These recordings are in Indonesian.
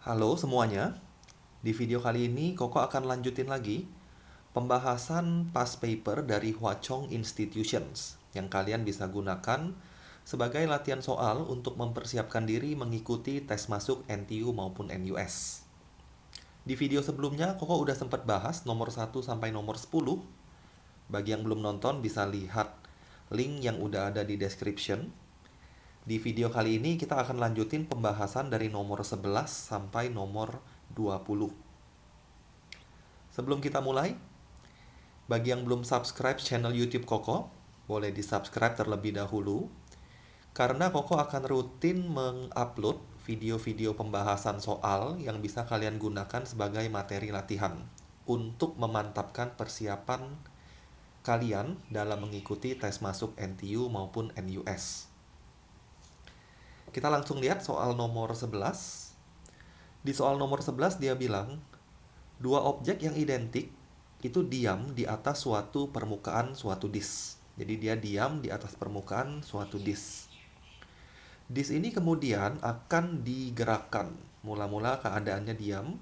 Halo semuanya, di video kali ini Koko akan lanjutin lagi pembahasan past paper dari Hwa Chong Institutions yang kalian bisa gunakan sebagai latihan soal untuk mempersiapkan diri mengikuti tes masuk NTU maupun NUS. Di video sebelumnya Koko udah sempat bahas nomor 1 sampai nomor 10. Bagi yang belum nonton bisa lihat link yang udah ada di description. Di video kali ini kita akan lanjutin pembahasan dari nomor 11 sampai nomor 20. Sebelum kita mulai, bagi yang belum subscribe channel YouTube Koko, boleh di-subscribe terlebih dahulu karena Koko akan rutin mengupload video-video pembahasan soal yang bisa kalian gunakan sebagai materi latihan untuk memantapkan persiapan kalian dalam mengikuti tes masuk NTU maupun NUS. Kita langsung lihat soal nomor 11. Di soal nomor 11 dia bilang, dua objek yang identik itu diam di atas suatu permukaan suatu disk. Jadi dia diam di atas permukaan suatu disk. Disk ini kemudian akan digerakkan. Mula-mula keadaannya diam,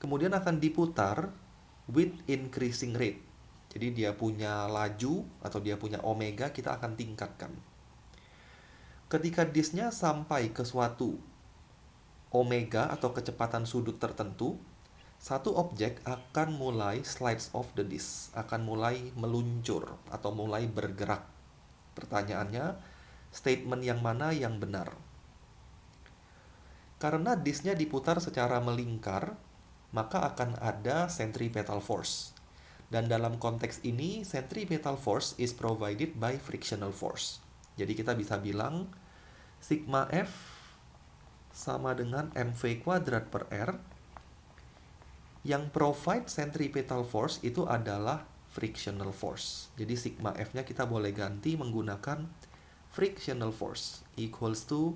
kemudian akan diputar with increasing rate. Jadi dia punya laju atau dia punya omega, kita akan tingkatkan. Ketika disknya sampai ke suatu omega atau kecepatan sudut tertentu, satu objek akan mulai slides off the disk, akan mulai meluncur atau mulai bergerak. Pertanyaannya, statement yang mana yang benar? Karena disknya diputar secara melingkar, maka akan ada centripetal force. Dan dalam konteks ini, centripetal force is provided by frictional force. Jadi kita bisa bilang sigma F sama dengan mv kuadrat per R. Yang provide centripetal force itu adalah frictional force. Jadi sigma F-nya kita boleh ganti menggunakan frictional force equals to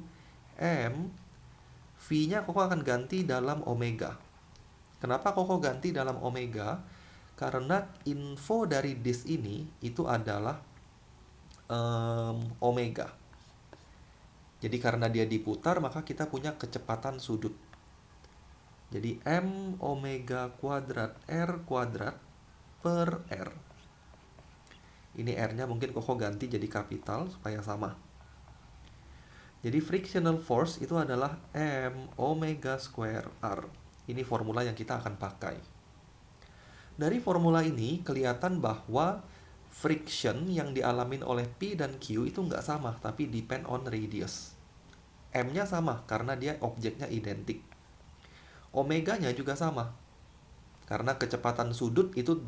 M. V-nya Koko akan ganti dalam omega. Kenapa Koko ganti dalam omega? Karena info dari disk ini itu adalah omega. Jadi karena dia diputar maka kita punya kecepatan sudut. Jadi M omega kuadrat R kuadrat per R. Ini R-nya mungkin Koko ganti jadi kapital supaya sama. Jadi frictional force itu adalah M omega square R. Ini formula yang kita akan pakai. Dari formula ini kelihatan bahwa friction yang dialamin oleh P dan Q itu nggak sama, tapi depend on radius. M-nya sama karena dia objeknya identik. Omeganya juga sama, karena kecepatan sudut itu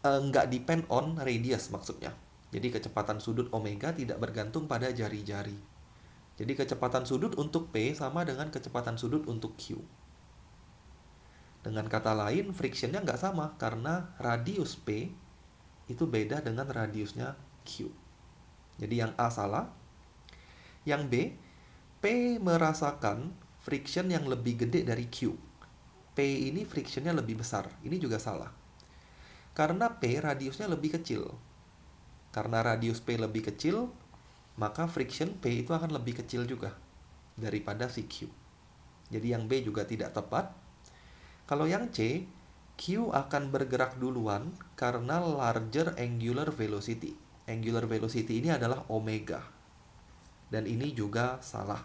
nggak depend on radius maksudnya. Jadi kecepatan sudut omega tidak bergantung pada jari-jari. Jadi kecepatan sudut untuk P sama dengan kecepatan sudut untuk Q. Dengan kata lain, frictionnya nggak sama karena radius P itu beda dengan radiusnya Q. Jadi yang A salah. Yang B, P merasakan friction yang lebih gede dari Q. P ini frictionnya lebih besar. Ini juga salah. Karena P radiusnya lebih kecil. Karena radius P lebih kecil, maka friction P itu akan lebih kecil juga daripada si Q. Jadi yang B juga tidak tepat. Kalau yang C, Q akan bergerak duluan karena larger angular velocity. Angular velocity ini adalah omega. Dan ini juga salah.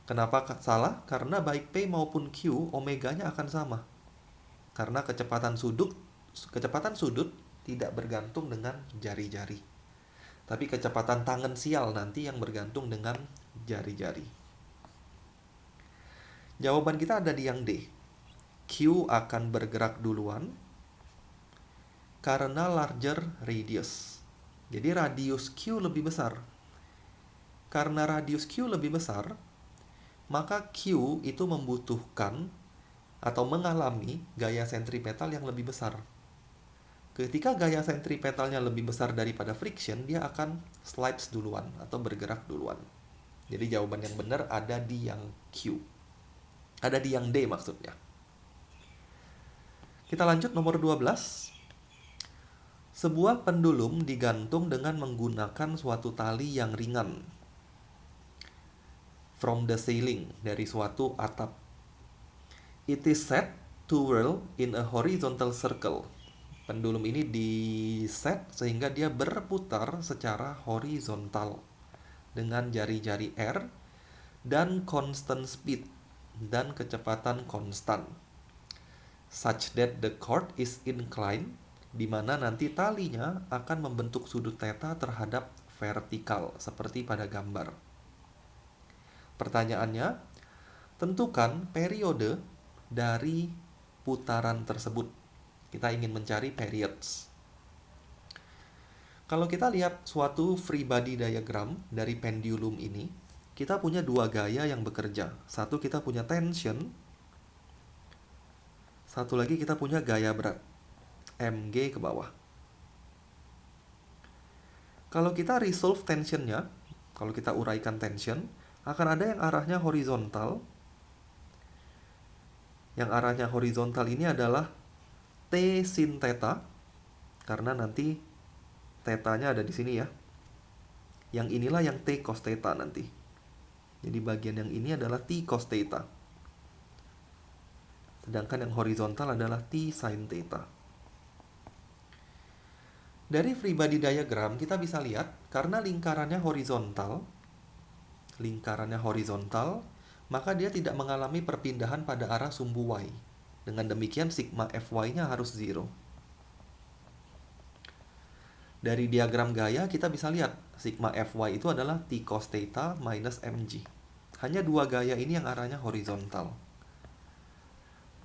Kenapa salah? Karena baik P maupun Q, omeganya akan sama. Karena kecepatan sudut tidak bergantung dengan jari-jari. Tapi kecepatan tangensial nanti yang bergantung dengan jari-jari. Jawaban kita ada di yang D. Q akan bergerak duluan karena larger radius. Jadi radius Q lebih besar. Karena radius Q lebih besar, maka Q itu membutuhkan atau mengalami gaya sentripetal yang lebih besar. Ketika gaya sentripetalnya lebih besar daripada friction, dia akan slides duluan atau bergerak duluan. Jadi jawaban yang benar ada di yang Q. Ada di yang D maksudnya. Kita lanjut nomor 12. Sebuah pendulum digantung dengan menggunakan suatu tali yang ringan. from the ceiling, dari suatu atap. It is set to whirl in a horizontal circle. Pendulum ini di-set sehingga dia berputar secara horizontal dengan jari-jari R dan constant speed, dan kecepatan konstan. Such that the cord is inclined, di mana nanti talinya akan membentuk sudut theta terhadap vertikal seperti pada gambar. Pertanyaannya, tentukan periode dari putaran tersebut. Kita ingin mencari periods. Kalau kita lihat suatu free body diagram dari pendulum ini, kita punya dua gaya yang bekerja. Satu, kita punya tension. Satu lagi, kita punya gaya berat, mg ke bawah. Kalau kita resolve tensionnya, kalau kita uraikan tension, akan ada yang arahnya horizontal. Yang arahnya horizontal ini adalah T sin theta, karena nanti theta-nya ada di sini ya. Yang inilah yang T cos theta nanti. Jadi bagian yang ini adalah T cos theta. Sedangkan yang horizontal adalah T sin theta. Dari free body diagram kita bisa lihat, karena lingkarannya horizontal, maka dia tidak mengalami perpindahan pada arah sumbu Y. Dengan demikian sigma Fy-nya harus 0. Dari diagram gaya kita bisa lihat sigma Fy itu adalah T cos theta minus mg. Hanya dua gaya ini yang arahnya horizontal.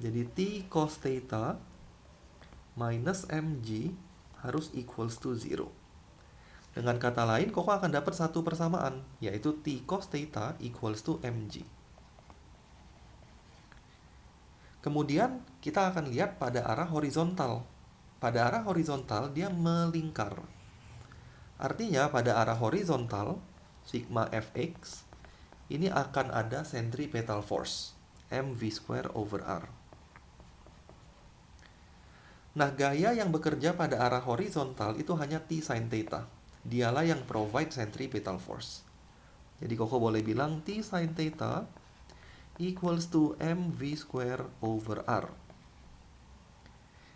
Jadi T cos theta minus mg harus equals to 0. Dengan kata lain, Koko akan dapat satu persamaan, yaitu T cos theta equals to mg. Kemudian kita akan lihat pada arah horizontal. Pada arah horizontal dia melingkar. Artinya pada arah horizontal, sigma Fx ini akan ada centripetal force, mv²/r. Nah, gaya yang bekerja pada arah horizontal itu hanya T sin theta. Dialah yang provide centripetal force. Jadi Koko boleh bilang T sin theta equals to mv²/r.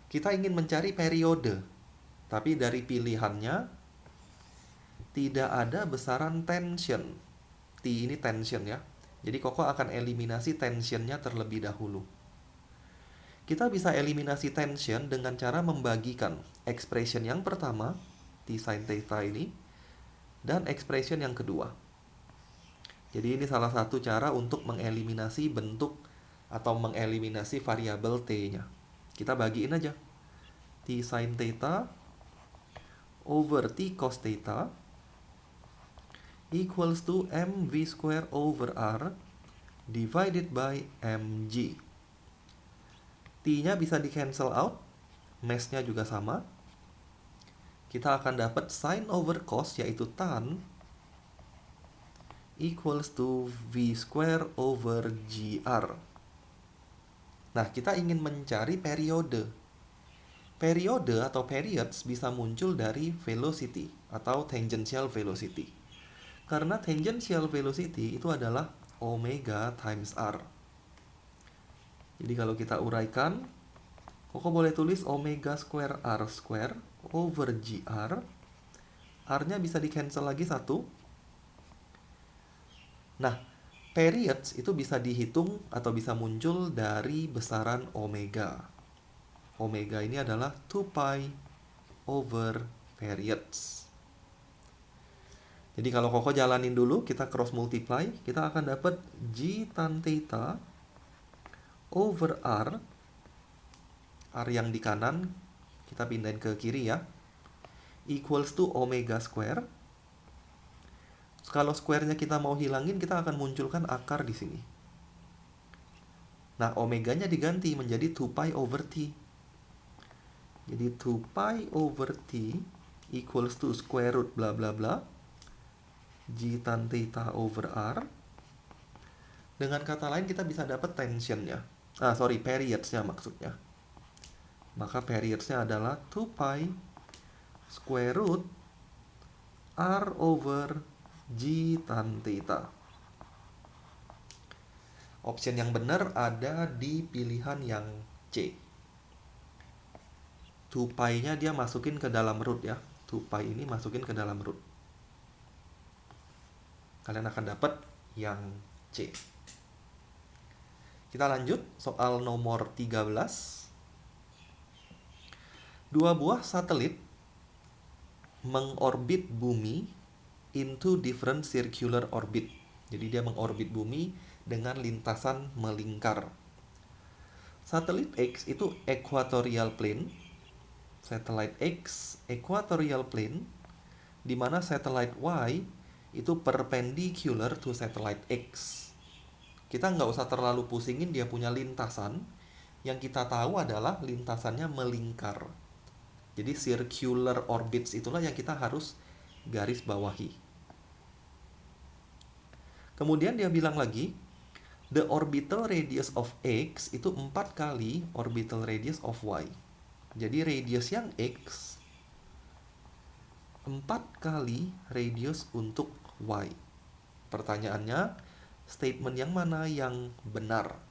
Kita ingin mencari periode, tapi dari pilihannya tidak ada besaran tension. T ini tension ya. Jadi Koko akan eliminasi tensionnya terlebih dahulu. Kita bisa eliminasi tension dengan cara membagikan expression yang pertama, T sin theta ini, dan expression yang kedua. Jadi ini salah satu cara untuk mengeliminasi bentuk atau mengeliminasi variabel T-nya. Kita bagiin aja. T sin theta over T cos theta equals to mv²/r divided by mg. T-nya bisa di cancel out, mass-nya juga sama. Kita akan dapat sin over cos, yaitu tan, equals to v²/gr. Nah, kita ingin mencari periode. Periode atau periods bisa muncul dari velocity atau tangential velocity. Karena tangential velocity itu adalah omega times r. Jadi kalau kita uraikan, Koko boleh tulis omega square r square over gr. R-nya bisa di cancel lagi 1. Nah, periods itu bisa dihitung atau bisa muncul dari besaran omega. Omega ini adalah 2 pi over periods. Jadi kalau Koko jalanin dulu, kita cross multiply, kita akan dapat G tan theta over R. R yang di kanan, kita pindahin ke kiri ya. Equals to omega square. Kalau square-nya kita mau hilangin, kita akan munculkan akar di sini. Nah, omeganya diganti menjadi 2 pi over t. Jadi 2 pi over t equals to square root bla bla bla G tan theta over R. Dengan kata lain kita bisa dapat tensionnya. Periods-nya maksudnya. Maka periods-nya adalah 2 pi square root R over G tan theta. Option yang benar ada di pilihan yang C. Tupai-nya dia masukin ke dalam root ya. Tupai ini masukin ke dalam root. Kalian akan dapat yang C. Kita lanjut soal nomor 13. Dua buah satelit mengorbit bumi into different circular orbit. Jadi dia mengorbit bumi dengan lintasan melingkar. Satelit X itu equatorial plane. Satellite X equatorial plane, di mana satellite Y itu perpendicular to satellite X. Kita nggak usah terlalu pusingin dia punya lintasan. Yang kita tahu adalah lintasannya melingkar. Jadi circular orbits itulah yang kita harus garis bawahi. Kemudian dia bilang lagi, the orbital radius of X itu 4 kali orbital radius of Y. Jadi radius yang X 4 kali radius untuk Y. Pertanyaannya, statement yang mana yang benar?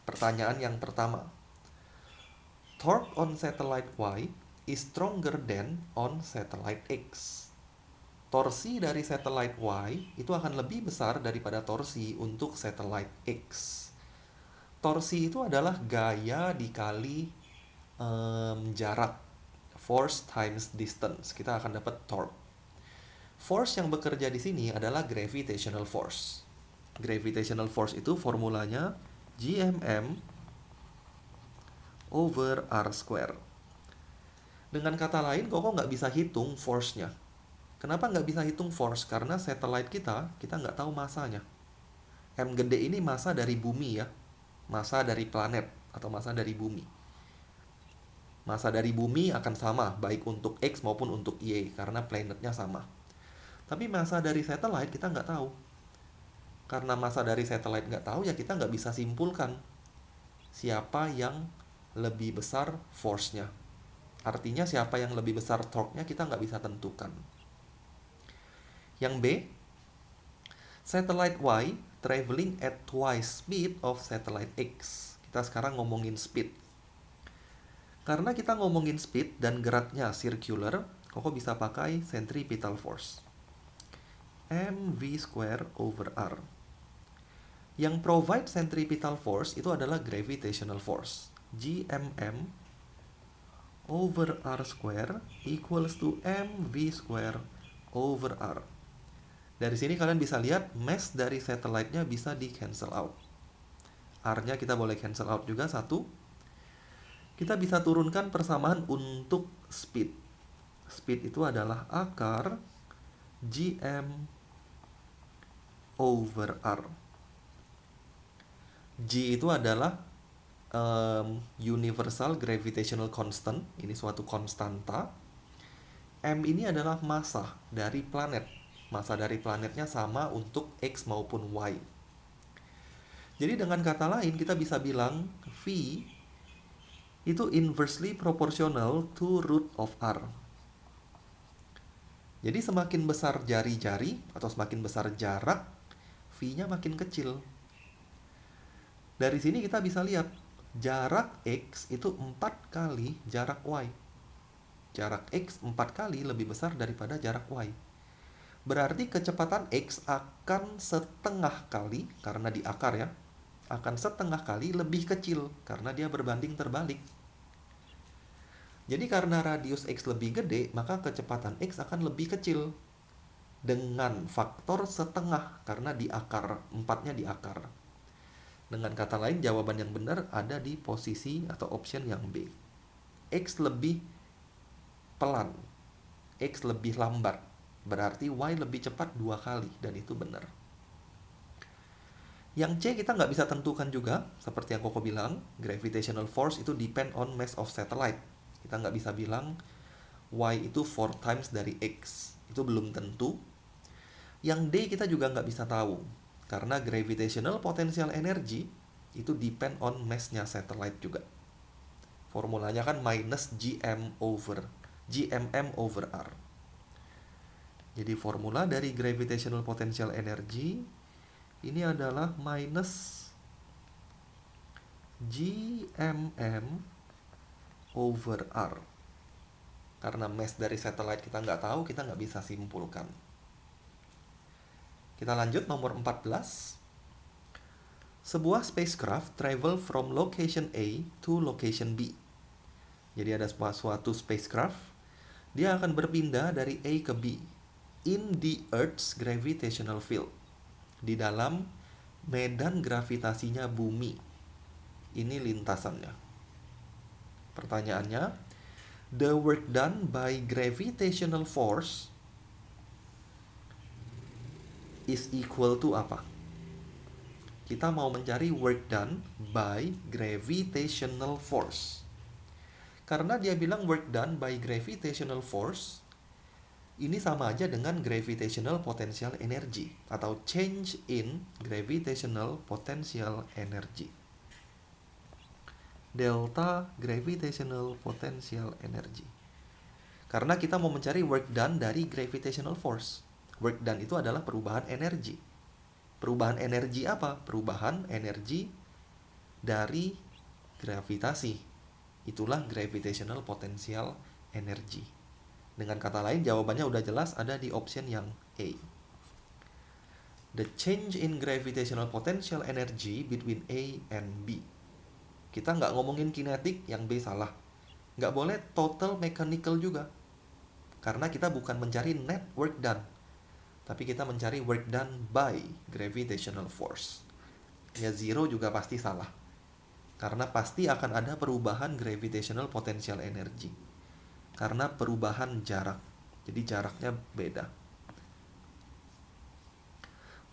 Pertanyaan yang pertama, torque on satellite Y is stronger than on satellite X. Torsi dari satellite Y itu akan lebih besar daripada torsi untuk satellite X. Torsi itu adalah gaya dikali jarak. Force times distance. Kita akan dapat torque. Force yang bekerja di sini adalah gravitational force. Gravitational force itu formulanya GMM over R square. Dengan kata lain, Koko nggak bisa hitung force-nya. Kenapa nggak bisa hitung force? Karena satellite kita nggak tahu masanya. M gede ini masa dari bumi ya. Masa dari planet atau masa dari bumi. Masa dari bumi akan sama, baik untuk X maupun untuk Y, karena planetnya sama. Tapi masa dari satellite kita nggak tahu. Karena masa dari satellite nggak tahu, ya kita nggak bisa simpulkan siapa yang lebih besar force-nya. Artinya siapa yang lebih besar torque-nya kita nggak bisa tentukan. Yang B, satellite Y traveling at twice speed of satellite X. Kita sekarang ngomongin speed. Karena kita ngomongin speed dan geraknya circular, Koko bisa pakai centripetal force. mv square over r. Yang provide centripetal force itu adalah gravitational force. gmm over r square equals to mv square over r. Dari sini kalian bisa lihat mass dari satellite-nya bisa di cancel out. R-nya kita boleh cancel out juga, 1. Kita bisa turunkan persamaan untuk speed. Speed itu adalah akar gm over r. G itu adalah universal gravitational constant. Ini suatu konstanta. M ini adalah massa dari planet. Massa dari planetnya sama untuk X maupun Y. Jadi dengan kata lain kita bisa bilang V itu inversely proportional to root of R. Jadi semakin besar jari-jari atau semakin besar jarak, V-nya makin kecil. Dari sini kita bisa lihat jarak X itu 4 kali jarak Y. Jarak X 4 kali lebih besar daripada jarak Y. Berarti kecepatan X akan setengah kali, karena di akar ya, akan setengah kali lebih kecil karena dia berbanding terbalik. Jadi karena radius X lebih gede, maka kecepatan X akan lebih kecil dengan faktor setengah karena di akar, 4-nya di akar. Dengan kata lain, jawaban yang benar ada di posisi atau option yang B. X lebih pelan, X lebih lambat, berarti Y lebih cepat 2 kali, dan itu benar. Yang C kita nggak bisa tentukan juga, seperti yang Koko bilang, gravitational force itu depend on mass of satellite. Kita nggak bisa bilang Y itu 4 times dari X, itu belum tentu. Yang D kita juga nggak bisa tahu, karena gravitational potential energy itu depend on mass-nya satellite juga. Formulanya kan minus GMM over R. Jadi formula dari gravitational potential energy ini adalah minus GMM over R. Karena mass dari satellite kita nggak tahu, kita nggak bisa simpulkan. Kita lanjut nomor 14. Sebuah spacecraft travel from location A to location B. Jadi ada suatu spacecraft, dia akan berpindah dari A ke B in the Earth's gravitational field, di dalam medan gravitasinya bumi. Ini lintasannya. Pertanyaannya, the work done by gravitational force is equal to apa? Kita mau mencari work done by gravitational force. Karena dia bilang work done by gravitational force, ini sama aja dengan gravitational potential energy atau change in gravitational potential energy. Delta gravitational potential energy. Karena kita mau mencari work done dari gravitational force. Work done itu adalah perubahan energi. Perubahan energi apa? Perubahan energi dari gravitasi. Itulah gravitational potential energy. Dengan kata lain, jawabannya udah jelas, ada di option yang A. The change in gravitational potential energy between A and B. Kita nggak ngomongin kinetik, yang B salah. Nggak boleh total mechanical juga. Karena kita bukan mencari net work done, tapi kita mencari work done by gravitational force. Ya, zero juga pasti salah. Karena pasti akan ada perubahan gravitational potential energy. Karena perubahan jarak. Jadi jaraknya beda.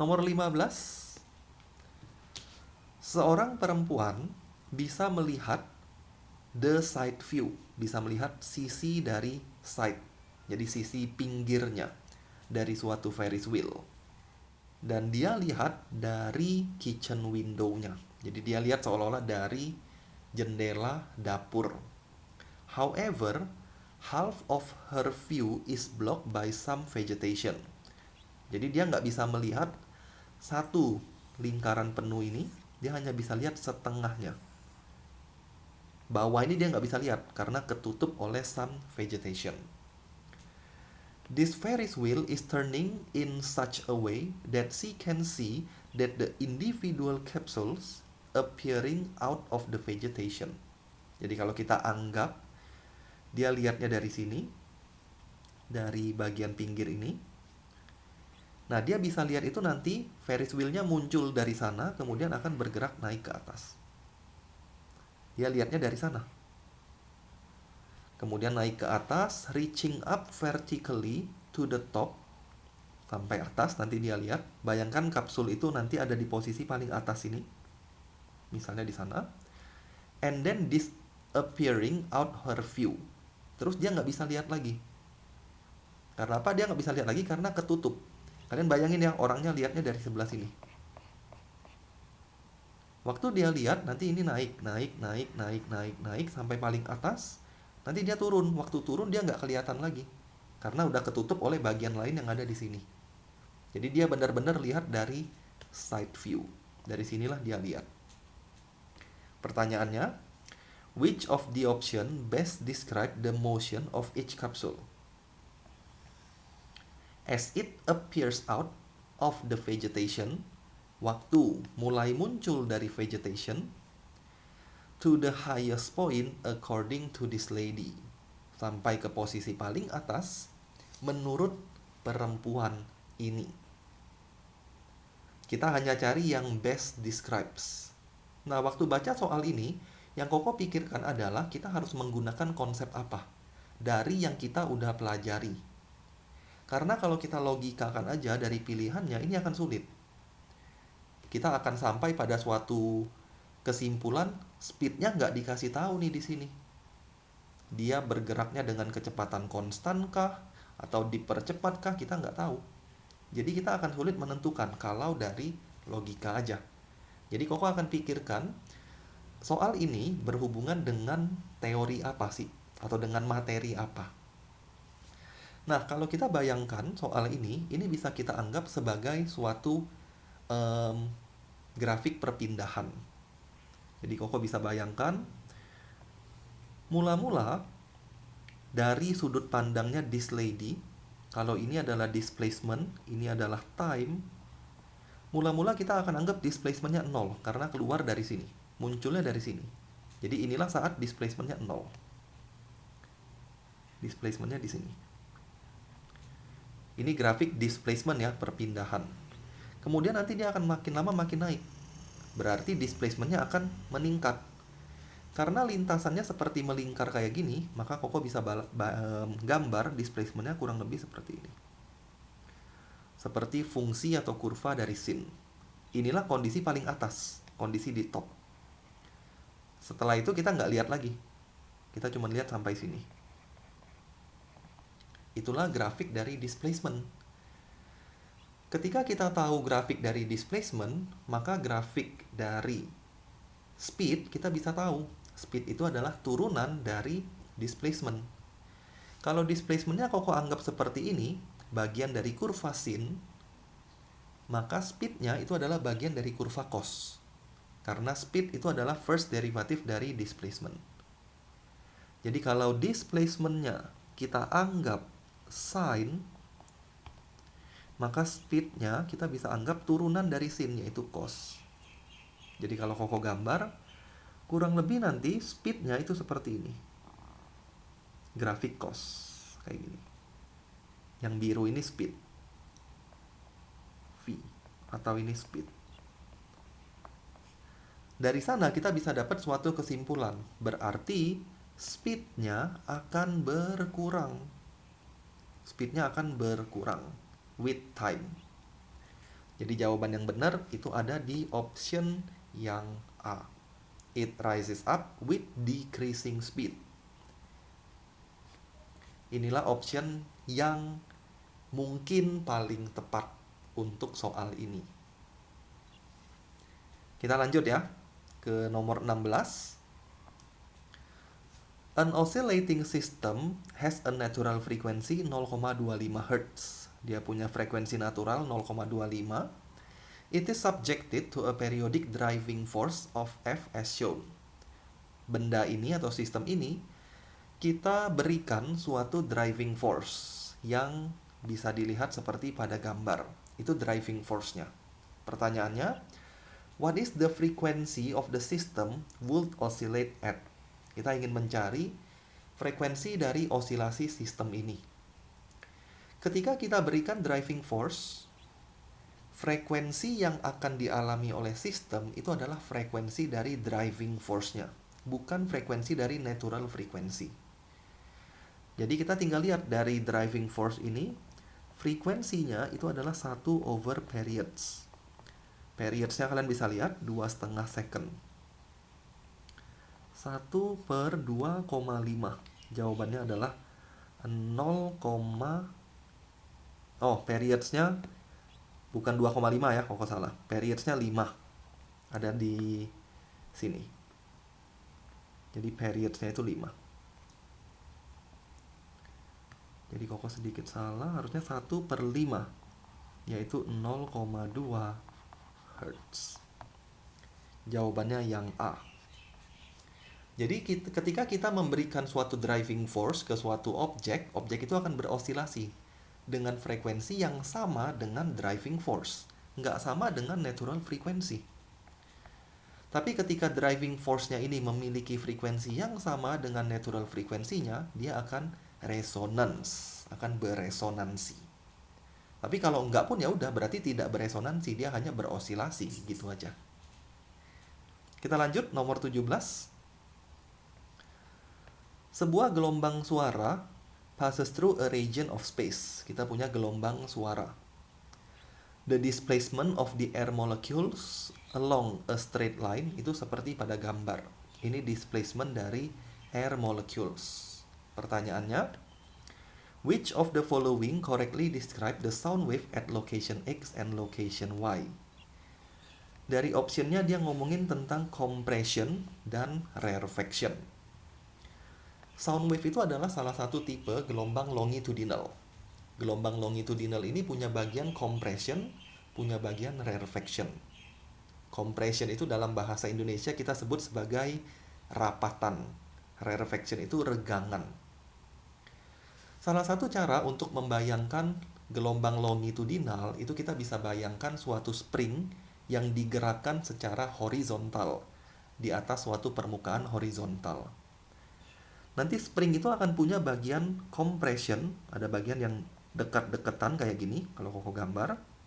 Nomor 15. Seorang perempuan bisa melihat the side view. Bisa melihat sisi dari side. Jadi sisi pinggirnya dari suatu Ferris wheel. Dan dia lihat dari kitchen window-nya. Jadi dia lihat seolah-olah dari jendela dapur. However, half of her view is blocked by some vegetation. Jadi dia nggak bisa melihat satu lingkaran penuh ini, dia hanya bisa lihat setengahnya. Bawah ini dia nggak bisa lihat karena ketutup oleh some vegetation. This Ferris wheel is turning in such a way that she can see that the individual capsules appearing out of the vegetation. Jadi kalau kita anggap dia lihatnya dari sini, dari bagian pinggir ini, nah dia bisa lihat itu nanti Ferris wheel-nya muncul dari sana, kemudian akan bergerak naik ke atas. Dia lihatnya dari sana. Kemudian naik ke atas, reaching up vertically to the top, sampai atas nanti dia lihat. Bayangkan kapsul itu nanti ada di posisi paling atas ini, misalnya di sana, and then disappearing out her view. Terus dia nggak bisa lihat lagi. Karena apa dia nggak bisa lihat lagi? Karena ketutup. Kalian bayangin ya, orangnya lihatnya dari sebelah sini. Waktu dia lihat, nanti ini naik sampai paling atas. Nanti dia turun. Waktu turun dia nggak kelihatan lagi. Karena udah ketutup oleh bagian lain yang ada di sini. Jadi dia benar-benar lihat dari side view. Dari sinilah dia lihat. Pertanyaannya, which of the option best describe the motion of each capsule? As it appears out of the vegetation, waktu mulai muncul dari vegetation, to the highest point according to this lady, sampai ke posisi paling atas menurut perempuan ini. Kita hanya cari yang best describes. Nah, waktu baca soal ini, yang Koko pikirkan adalah kita harus menggunakan konsep apa dari yang kita udah pelajari. Karena kalau kita logikakan aja dari pilihannya, ini akan sulit. Kita akan sampai pada suatu kesimpulan, speednya nggak dikasih tahu nih di sini. Dia bergeraknya dengan kecepatan konstan kah? Atau dipercepat kah? Kita nggak tahu. Jadi kita akan sulit menentukan kalau dari logika aja. Jadi Koko akan pikirkan, soal ini berhubungan dengan teori apa sih? Atau dengan materi apa? Nah, kalau kita bayangkan soal ini bisa kita anggap sebagai suatu em, grafik perpindahan. Jadi Koko bisa bayangkan, mula-mula dari sudut pandangnya this lady, kalau ini adalah displacement, ini adalah time, mula-mula kita akan anggap displacementnya 0 karena keluar dari sini, munculnya dari sini. Jadi inilah saat displacementnya 0. Displacementnya di sini. Ini grafik displacement ya, perpindahan. Kemudian nanti dia akan makin lama makin naik. Berarti displacementnya akan meningkat. Karena lintasannya seperti melingkar kayak gini, maka Koko bisa gambar displacementnya kurang lebih seperti ini. Seperti fungsi atau kurva dari sin. Inilah kondisi paling atas, kondisi di top. Setelah itu kita nggak lihat lagi. Kita cuma lihat sampai sini. Itulah grafik dari displacement. Ketika kita tahu grafik dari displacement, maka grafik dari speed kita bisa tahu. Speed itu adalah turunan dari displacement. Kalau displacementnya Koko anggap seperti ini, bagian dari kurva sin, maka speednya itu adalah bagian dari kurva cos. Karena speed itu adalah first derivative dari displacement. Jadi kalau displacementnya kita anggap sin, maka speednya kita bisa anggap turunan dari sin, yaitu cos. Jadi kalau Koko gambar, kurang lebih nanti speednya itu seperti ini. Grafik cos, kayak gini. Yang biru ini speed, V, atau ini speed. Dari sana kita bisa dapat suatu kesimpulan. Berarti speednya akan berkurang. Speednya akan berkurang with time. Jadi jawaban yang benar itu ada di option yang A. It rises up with decreasing speed. Inilah option yang mungkin paling tepat untuk soal ini. Kita lanjut ya ke nomor 16. An oscillating system has a natural frequency 0,25 Hz. Dia punya frekuensi natural 0,25. It is subjected to a periodic driving force of F as shown. Benda ini atau sistem ini kita berikan suatu driving force yang bisa dilihat seperti pada gambar. Itu driving force-nya. Pertanyaannya, what is the frequency of the system would oscillate at? Kita ingin mencari frekuensi dari osilasi sistem ini. Ketika kita berikan driving force, frekuensi yang akan dialami oleh sistem itu adalah frekuensi dari driving force-nya, bukan frekuensi dari natural frequency. Jadi kita tinggal lihat dari driving force ini, frekuensinya itu adalah 1/periods. Periods-nya kalian bisa lihat 2,5 second. 1/2,5. Jawabannya adalah 0, periods-nya bukan 2,5 ya, kok salah. Periods-nya 5. Ada di sini. Jadi periods-nya itu 5. Jadi Koko sedikit salah, harusnya 1/5, yaitu 0,2 Hz. Jawabannya yang A. Jadi ketika kita memberikan suatu driving force ke suatu objek, objek itu akan berosilasi dengan frekuensi yang sama dengan driving force. Nggak sama dengan natural frequency. Tapi ketika driving force-nya ini memiliki frekuensi yang sama dengan natural frekuensinya, dia akan resonance, akan beresonansi. Tapi kalau enggak pun ya udah, berarti tidak beresonansi, dia hanya berosilasi, gitu aja. Kita lanjut nomor 17. Sebuah gelombang suara passes through a region of space. Kita punya gelombang suara. The displacement of the air molecules along a straight line itu seperti pada gambar. Ini displacement dari air molecules. Pertanyaannya, which of the following correctly describe the sound wave at location X and location Y? Dari optionnya dia ngomongin tentang compression dan rarefaction. Sound wave itu adalah salah satu tipe gelombang longitudinal. Gelombang longitudinal ini punya bagian compression, punya bagian rarefaction. Compression itu dalam bahasa Indonesia kita sebut sebagai rapatan. Rarefaction itu regangan. Salah satu cara untuk membayangkan gelombang longitudinal itu kita bisa bayangkan suatu spring yang digerakkan secara horizontal di atas suatu permukaan horizontal. Nanti spring itu akan punya bagian compression, ada bagian yang dekat-dekatan kayak gini kalau Koko gambar.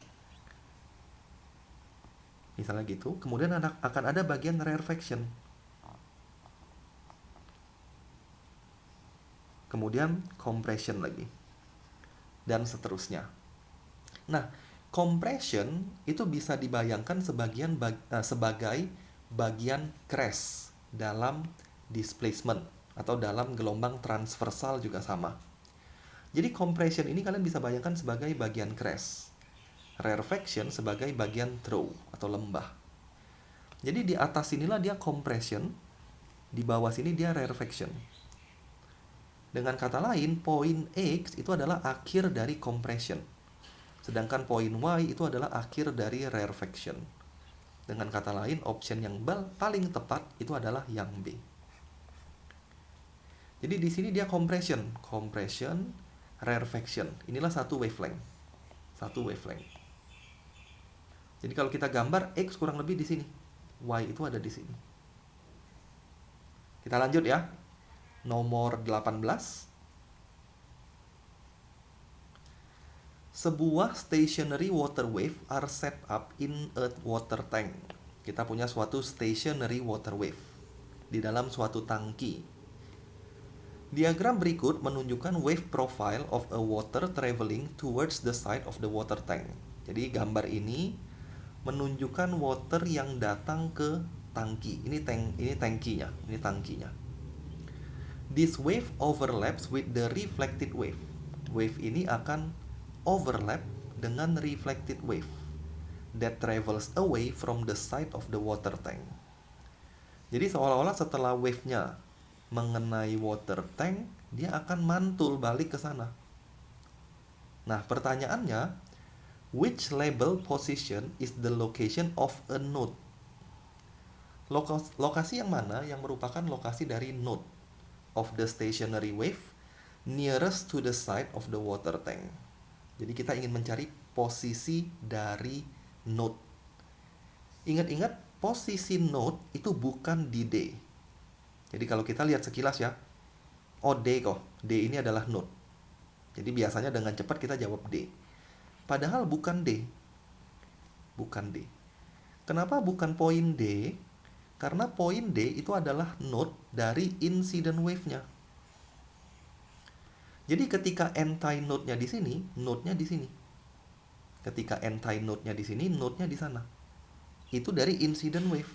Misalnya gitu. Kemudian akan ada bagian rarefaction. Kemudian compression lagi. Dan seterusnya. Nah, compression itu bisa dibayangkan sebagai bagian crash dalam displacement atau dalam gelombang transversal juga sama. Jadi compression ini kalian bisa bayangkan sebagai bagian crash. Rarefaction sebagai bagian throw atau lembah. Jadi di atas sinilah dia compression, di bawah sini dia rarefaction. Dengan kata lain, poin X itu adalah akhir dari compression. Sedangkan poin Y itu adalah akhir dari rarefaction. Dengan kata lain, option yang paling tepat itu adalah yang B. Jadi di sini dia compression, rarefaction. Inilah satu wavelength. Jadi kalau kita gambar X kurang lebih di sini, Y itu ada di sini. Kita lanjut ya. Nomor 18. Sebuah stationary water wave are set up in a water tank. Kita punya suatu stationary water wave di dalam suatu tangki. Diagram berikut menunjukkan wave profile of a water traveling towards the side of the water tank. Jadi gambar ini menunjukkan water yang datang ke tangki. Ini tangkinya. This wave overlaps with the reflected wave. Wave ini akan overlap dengan reflected wave that travels away from the side of the water tank. Jadi seolah-olah setelah wave-nya mengenai water tank, dia akan mantul balik ke sana. Nah, pertanyaannya, which label position is the location of a node? Lokasi yang mana yang merupakan lokasi dari node of the stationary wave nearest to the side of the water tank? Jadi kita ingin mencari posisi dari node. Ingat-ingat, posisi node itu bukan di D. Jadi kalau kita lihat sekilas ya, oh D kok, D ini adalah node. Jadi biasanya dengan cepat kita jawab D. Padahal bukan D. Kenapa bukan poin D? Karena poin D itu adalah node dari incident wave-nya. Jadi ketika anti-node-nya di sini, node-nya di sini. Ketika anti-node-nya di sini, node-nya di sana. Itu dari incident wave.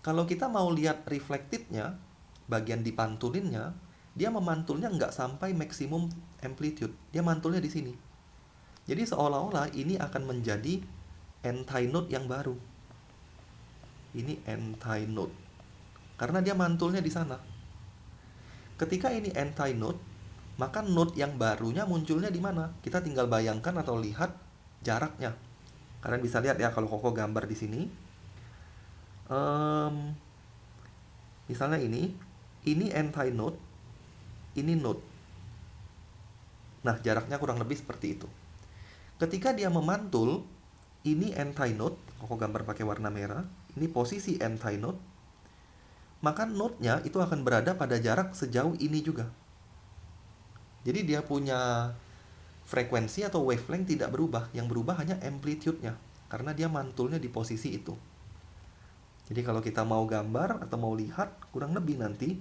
Kalau kita mau lihat reflected-nya, bagian dipantulinnya, dia memantulnya nggak sampai maksimum amplitude. Dia mantulnya di sini. Jadi seolah-olah ini akan menjadi anti-node yang baru. Ini anti-node. Karena dia mantulnya di sana. Ketika ini anti-node, maka node yang barunya munculnya di mana? Kita tinggal bayangkan atau lihat jaraknya. Kalian bisa lihat ya kalau Koko gambar di sini. Misalnya ini anti-node, ini node. Nah, jaraknya kurang lebih seperti itu. Ketika dia memantul, ini anti-node, Koko gambar pakai warna merah, ini posisi anti-node, maka node-nya itu akan berada pada jarak sejauh ini juga. Jadi dia punya frekuensi atau wavelength tidak berubah, yang berubah hanya amplitude-nya, karena dia mantulnya di posisi itu. Jadi kalau kita mau gambar atau mau lihat, kurang lebih nanti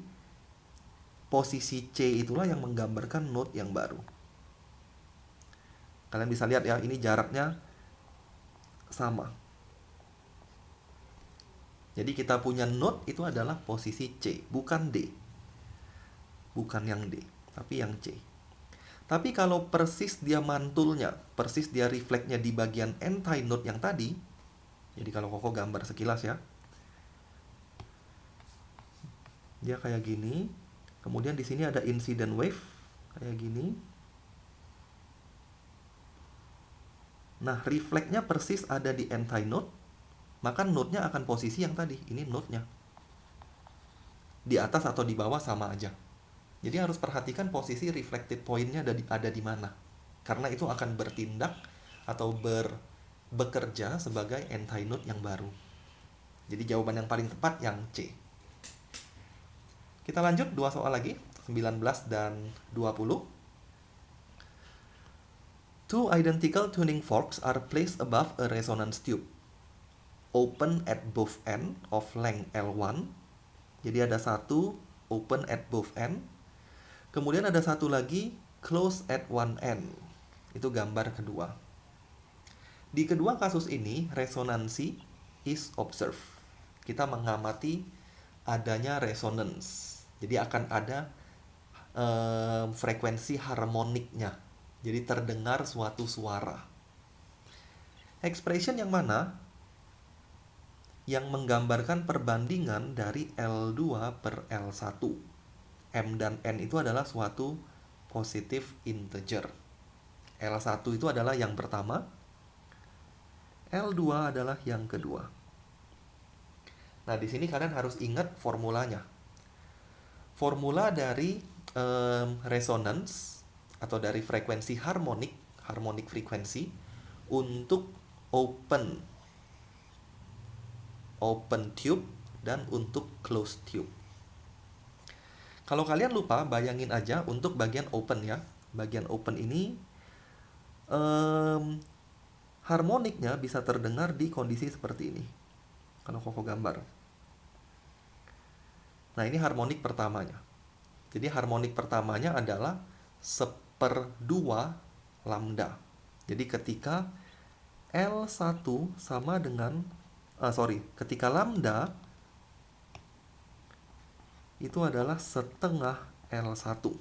posisi C itulah yang menggambarkan node yang baru. Kalian bisa lihat ya, ini jaraknya sama. Jadi kita punya node itu adalah posisi C, bukan D. Bukan yang D, tapi yang C. Tapi kalau persis dia mantulnya, persis dia reflektnya di bagian anti-node yang tadi, jadi kalau Koko gambar sekilas ya, dia kayak gini. Kemudian di sini ada incident wave kayak gini. Nah, refleksnya persis ada di antinode, maka node-nya akan posisi yang tadi. Ini node-nya. Di atas atau di bawah sama aja. Jadi harus perhatikan posisi reflected point-nya ada di mana. Karena itu akan bertindak atau bekerja sebagai antinode yang baru. Jadi jawaban yang paling tepat yang C. Kita lanjut 2 soal lagi, 19 dan 20. Two identical tuning forks are placed above a resonance tube. Open at both end of length L1. Jadi ada satu open at both end. Kemudian ada satu lagi close at one end. Itu gambar kedua. Di kedua kasus ini resonansi is observed. Kita mengamati adanya resonance. Jadi akan ada frekuensi harmoniknya. Jadi terdengar suatu suara. Expression yang mana? Yang menggambarkan perbandingan dari L2 per L1. M dan N itu adalah suatu positive integer. L1 itu adalah yang pertama, L2 adalah yang kedua. Nah, di sini kalian harus ingat formulanya. Formula dari resonance atau dari frekuensi harmonic frekuensi untuk open tube dan untuk closed tube. Kalau kalian lupa, bayangin aja untuk bagian open ya. Bagian open ini harmoniknya bisa terdengar di kondisi seperti ini. Kalau Koko gambar. Nah, ini harmonik pertamanya. Jadi harmonik pertamanya adalah 1/2 lambda. Jadi ketika L1 sama dengan ketika lambda itu adalah setengah L1.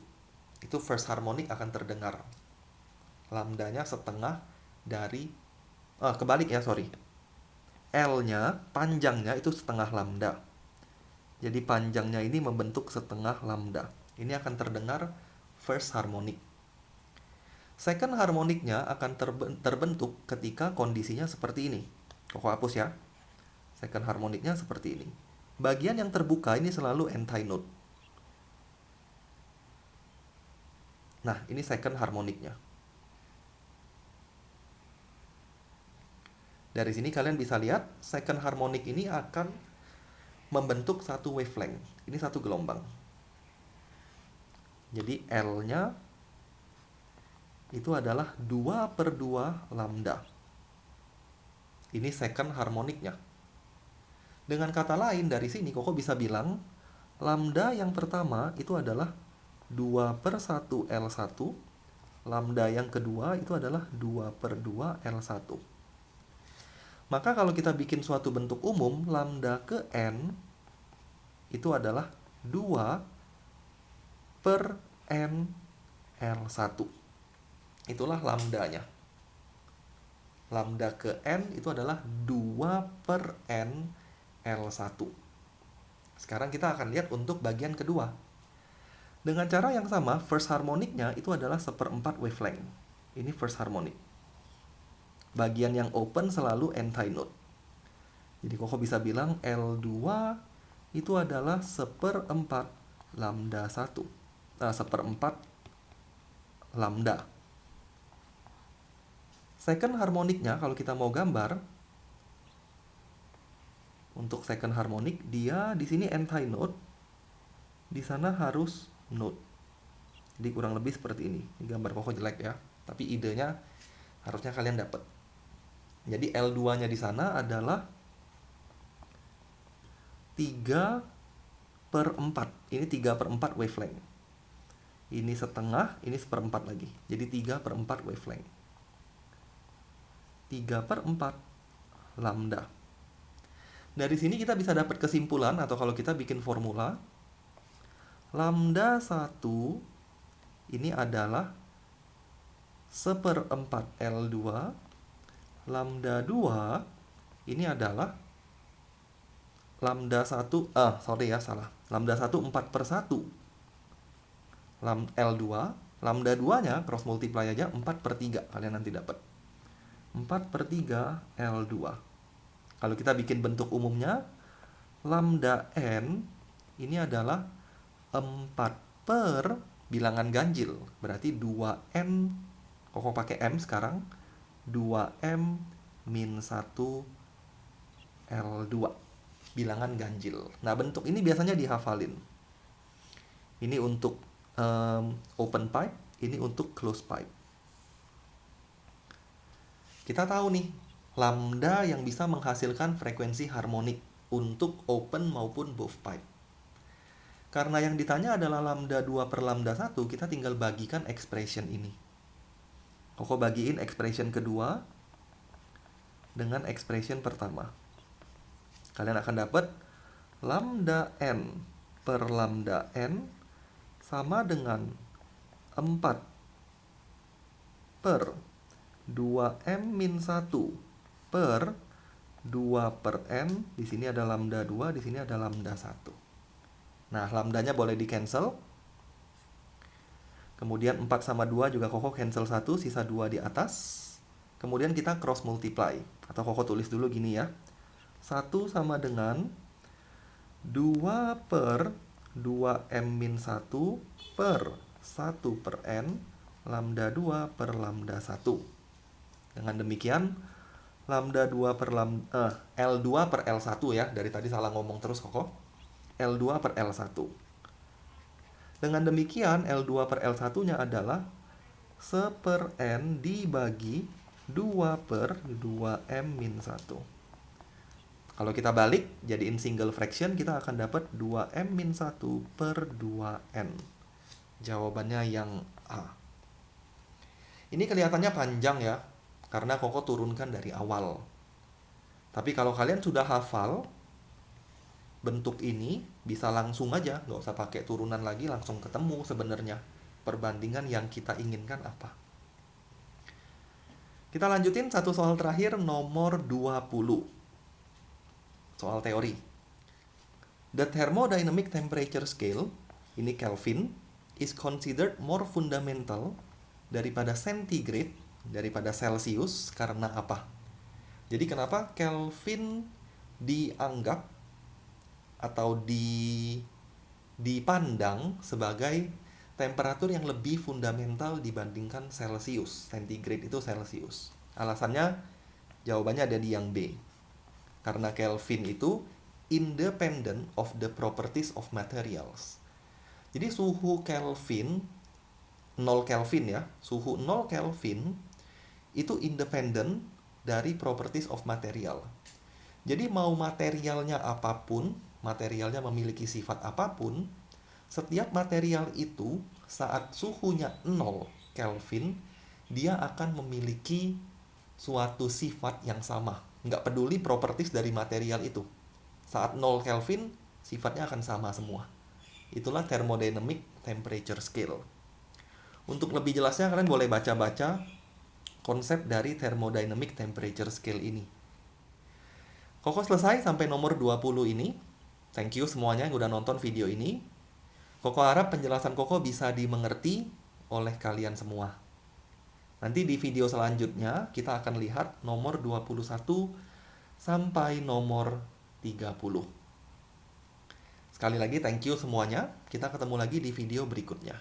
Itu first harmonic akan terdengar. Lambdanya setengah dari kebalik ya, L-nya, panjangnya itu setengah lambda. Jadi panjangnya ini membentuk setengah lambda. Ini akan terdengar first harmonic. Second harmoniknya akan terbentuk ketika kondisinya seperti ini. Koko hapus ya. Second harmoniknya seperti ini. Bagian yang terbuka ini selalu antinode. Nah, ini second harmoniknya. Dari sini kalian bisa lihat second harmonic ini akan membentuk satu wavelength. Ini satu gelombang. Jadi L-nya itu adalah 2/2 lambda. Ini second harmoniknya. Dengan kata lain, dari sini Koko bisa bilang lambda yang pertama itu adalah 2/1 L1. Lambda yang kedua itu adalah 2/2 L1. Maka kalau kita bikin suatu bentuk umum, lambda ke N itu adalah 2/N L1. Itulah lambdanya. Lambda ke N itu adalah 2/N L1. Sekarang kita akan lihat untuk bagian kedua. Dengan cara yang sama, first harmoniknya itu adalah 1/4 wavelength. Ini first harmonic. Bagian yang open selalu antinode. Jadi Koko bisa bilang L2 itu adalah 1/4 lambda 1. 1/4 lambda. Second harmoniknya kalau kita mau gambar, untuk second harmonic dia di sini antinode, di sana harus node. Jadi kurang lebih seperti ini. Ini gambar Koko jelek ya, tapi idenya harusnya kalian dapat. Jadi L2-nya di sana adalah 3/4. Ini 3/4 wavelength. Ini setengah, ini 1/4 lagi. Jadi 3/4 wavelength. 3/4 lambda. Dari sini kita bisa dapat kesimpulan, atau kalau kita bikin formula, lambda 1 ini adalah 1/4 L2. Lambda 2 ini adalah lambda 1, lambda 1 4/1 L2. Lambda 2 nya cross multiply aja 4/3, kalian nanti dapat. 4/3 L2. Kalau kita bikin bentuk umumnya, lambda n ini adalah 4 per bilangan ganjil. Berarti 2n, Koko pakai M sekarang, 2m min 1 L2. Bilangan ganjil. Nah, bentuk ini biasanya dihafalin. Ini untuk open pipe, ini untuk closed pipe. Kita tahu nih, lambda yang bisa menghasilkan frekuensi harmonik untuk open maupun both pipe. Karena yang ditanya adalah lambda 2 per lambda 1, kita tinggal bagikan expression ini. Koko bagiin expression kedua dengan expression pertama. Kalian akan dapat lambda n per lambda n sama dengan 4 per 2m min 1 per 2 per n. Di sini ada lambda 2, di sini ada lambda 1. Nah, lambdanya boleh di-cancel. Kemudian 4 sama 2 juga Koko cancel 1, sisa 2 di atas. Kemudian kita cross multiply. Atau Koko tulis dulu gini ya. 1 sama dengan 2 per 2m min 1 per 1 per n lambda 2 per lambda 1. Dengan demikian, lambda 2 per L2 per L1 ya. Dari tadi salah ngomong terus Koko. L2 per L1. Dengan demikian, L2 per L1-nya adalah 1 per N dibagi 2 per 2M min 1. Kalau kita balik, jadiin single fraction, kita akan dapat 2M min 1 per 2N. Jawabannya yang A. Ini kelihatannya panjang ya, karena Koko turunkan dari awal. Tapi kalau kalian sudah hafal bentuk ini, bisa langsung aja, nggak usah pakai turunan lagi, langsung ketemu sebenarnya perbandingan yang kita inginkan apa. Kita lanjutin satu soal terakhir, nomor 20. Soal teori. The thermodynamic temperature scale, ini Kelvin, is considered more fundamental daripada centigrade, daripada Celsius, karena apa? Jadi kenapa Kelvin dianggap atau dipandang sebagai temperatur yang lebih fundamental dibandingkan Celsius. Centigrade itu Celsius. Alasannya, jawabannya ada di yang B. Karena Kelvin itu independent of the properties of materials. Jadi suhu Kelvin 0 Kelvin ya, suhu 0 Kelvin itu independent dari properties of material. Jadi mau materialnya apapun, materialnya memiliki sifat apapun, setiap material itu saat suhunya 0 Kelvin, dia akan memiliki suatu sifat yang sama. Nggak peduli properties dari material itu. Saat 0 Kelvin, sifatnya akan sama semua. Itulah thermodynamic temperature scale. Untuk lebih jelasnya, kalian boleh baca-baca konsep dari thermodynamic temperature scale ini. Koko selesai sampai nomor 20 ini. Thank you semuanya yang udah nonton video ini. Koko harap penjelasan Koko bisa dimengerti oleh kalian semua. Nanti di video selanjutnya kita akan lihat nomor 21 sampai nomor 30. Sekali lagi thank you semuanya. Kita ketemu lagi di video berikutnya.